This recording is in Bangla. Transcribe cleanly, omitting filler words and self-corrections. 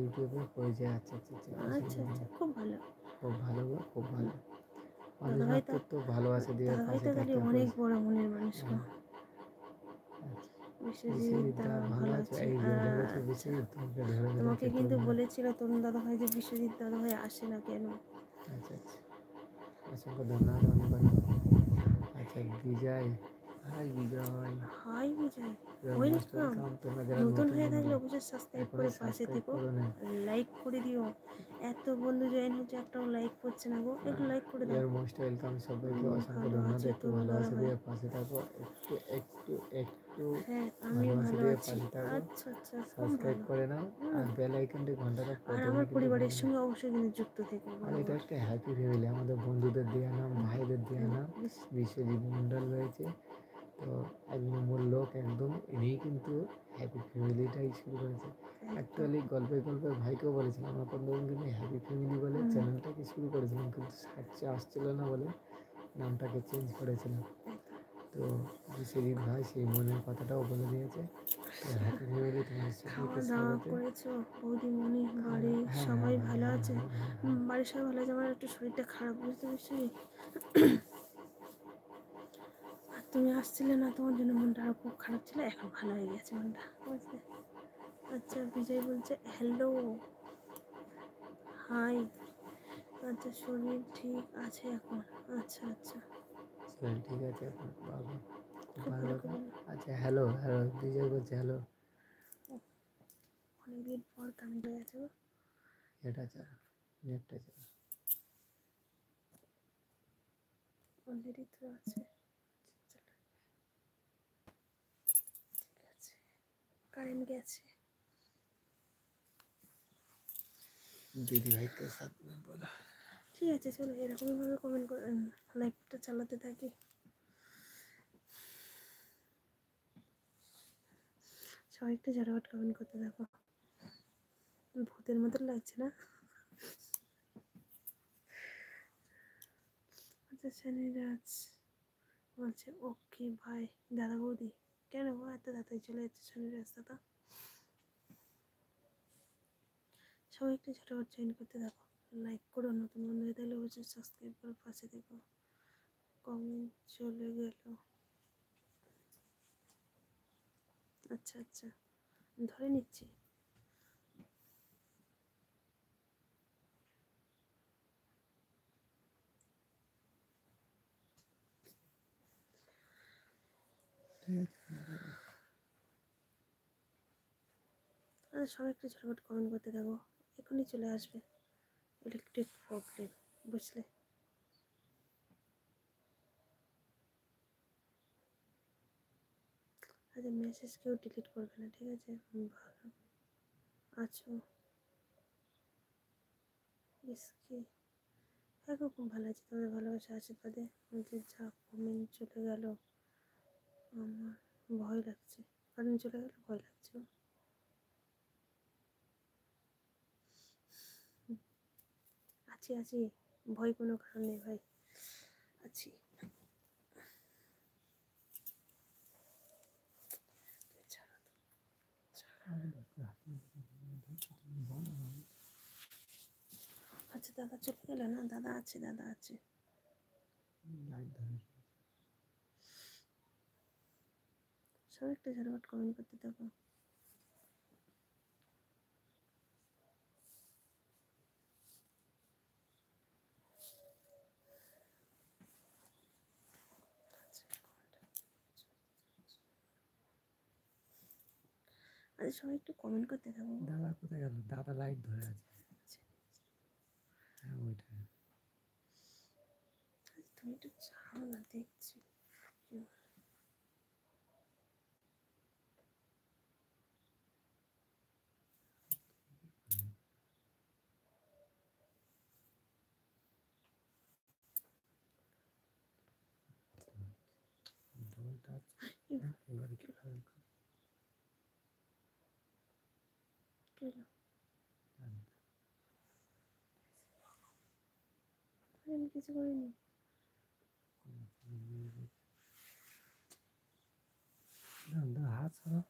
ইউটিউবে পরিচয়। আচ্ছা আচ্ছা আচ্ছা আচ্ছা, খুব ভালো। খুব ভালো গো, খুব ভালো। দাদাভাই মানুষ তো ভালোবাসা দিয়ে দাদাভাই পাশে তো তাহলে থাকতে অনেক পরিচয়। বড় মনের মানুষ গো। বিশ্বজিৎ বিশ্বজিৎ দা দা ভালো ভালো আছে? আছে, এই যে দেখেছো আচ্ছা। বিশ্বজিৎ তোমাকে ধরে তোমাকে ফেলেছে কিন্তু তরুণদা। বলেছিল তরুণ দাদাভাই যে বিশ্বজিৎ দাদাভাই আসে না কেন। আচ্ছা আচ্ছা, অসংখ্য ধন্যবাদ অনেক অনেক। আচ্ছা বিজয়, হাই বিজয়, হাই বিজয়, মোস্ট ওয়েলকাম। ওয়েলকাম। তোমরা যারা নতুন নতুন হয়ে বন্ধু থাকলে অবশ্যই সাবস্ক্রাইব এখনো করে পাশে সাবস্ক্রাইব থেকো, করো না। লাইক করে দিও। এত বন্ধু জয়েন হচ্ছে, একটাও লাইক করছে না গো, একটু লাইক করে দাও। মোস্ট ওয়েলকাম সবাইকে, অসংখ্য ভালো ধন্যবাদ। আছে একটু তরুণ ভালোবাসা দাদাভাই। দিয়ে পাশে থাকো, একটু একটু একটু হ্যাঁ আমি ভালোবাসা ভালো দিয়ে আছি। পাশে থাকো। আচ্ছা আচ্ছা, খুব সাবস্ক্রাইব ভালো। করে নাও হুম। আর বেল আইকনটি ঘন্টাটা আর প্রথমে আমার কিন্তু পরিবারের দাবানো। সঙ্গে অবশ্যই কিন্তু যুক্ত থেকো আর এটা বরাবর। একটা হ্যাপি ফ্যামিলি, আমাদের বন্ধুদের দেওয়া নাম, ভাইদের দেওয়া নাম বিশ্বজিৎ মণ্ডল রয়েছে। তো 1 নম্বর লোক একদম, ইনিই কিন্তু হ্যাপি ফ্যামিলিটাই শুরু করেছে। একদম। অ্যাকচুয়ালি গল্পে গল্পে ভাইকেও বলেছিলাম, আমরা প্রথম কিন্তু হ্যাপি ফ্যামিলি বলে চ্যানেলটাকে শুরু করেছিলাম, কিন্তু সার্চে আসছিল না বলে নামটাকে চেঞ্জ করেছিলাম। একদম। তো বিশ্বজিৎ ভাই সেই মনের কথাটাও বলে দিয়েছে। তো হ্যাপি ফ্যামিলি তোমাদের খাওয়া সবাইকে দাওয়া স্বাগত। করেছো বৌদিমণি? খাওয়া, বাড়ির হ্যাঁ হ্যাঁ সবাই হ্যাঁ ভালো হ্যাঁ আছে? হ্যাঁ হ্যাঁ হ্যাঁ। বাড়ির সবাই ভালো আছে, আমার একটু শরীরটা খারাপ, বুঝতে পারছি। আর তুমি আসছিলে না, তোমার জন্য মনটা আরো খুব খারাপ ছিল, এখন ভালো হয়ে গেছে মনটা, বুঝলে। আচ্ছা বিজয় বলছে হ্যালো, হাই। আচ্ছা শরীর ঠিক আছে এখন? আচ্ছা আচ্ছা, শরীর ঠিক আছে এখন, বাবা খুব খুব ভালো ভালো কথা। খুব ভালো। আচ্ছা হ্যালো হ্যালো, বিজয় বলছে হ্যালো। অনেকদিন পর কানেক্ট হয়ে গেছে গো। এটা চালা, নেটটা চালা। অলরেডি তো আছে, ঠিক আছে। কারেন্ট গেছে। দিদি ভাইকে সাথ में बोला। ঠিক আছে চলো, এরকমই ভাবে কমেন্ট করে লাইভটা চালাতে থাকি। সবাই একটু ঝটাফট কমেন্ট করতে থাকো। ভূতের মতো লাগছে না? আচ্ছা শনিরাজ বলছে ওকে ভাই। দাদা বৌদি কেন গো এত তাড়াতাড়ি চলে যাচ্ছে শনিরাজ দাদা? সবাই একটু ঝটাফট জয়েন করতে থাকো, লাইক করো, নতুন বন্ধু হয়ে থাকলে অবশ্যই সাবস্ক্রাইব করো, পাশে থেকো। কমেন্ট চলে গেল। আচ্ছা আচ্ছা, ধরে নিচ্ছি। আচ্ছা সবাই একটু ঝটাফট কমেন্ট করতে থাকো, এখনই চলে আসবে। ইলেকট্রিক প্রবলেম, বুঝলে। আচ্ছা মেসেজ কেউ ডিলিট করবে না, ঠিক আছে? ভালো আছো? ইসকে হ্যাঁ গো, খুব ভালো আছে, তোমাদের ভালোবাসা আশীর্বাদে। বলছে যা কমেন্ট চলে গেল, আমার ভয় লাগছে। কারেন্ট চলে গেল, ভয় লাগছে। আছি আছি, ভয় কোনো কারণ নেই ভাই, আছি। আচ্ছা দাদা চলে গেল না? দাদা আছে, দাদা আছে। সবাই একটা ঝটপট কমেন্ট করতে থাকো। আচ্ছা সবাই একটু কমেন্ট করতে থাকো। দাদা কোথায় গেল? দাদা লাইট ধরে আছে। হ্যাঁ ওইটা। তুমি একটু ছাড়ো না, দেখছি। এবারে কি হবে? আমি কিছু করিনি। হাত ছাড়া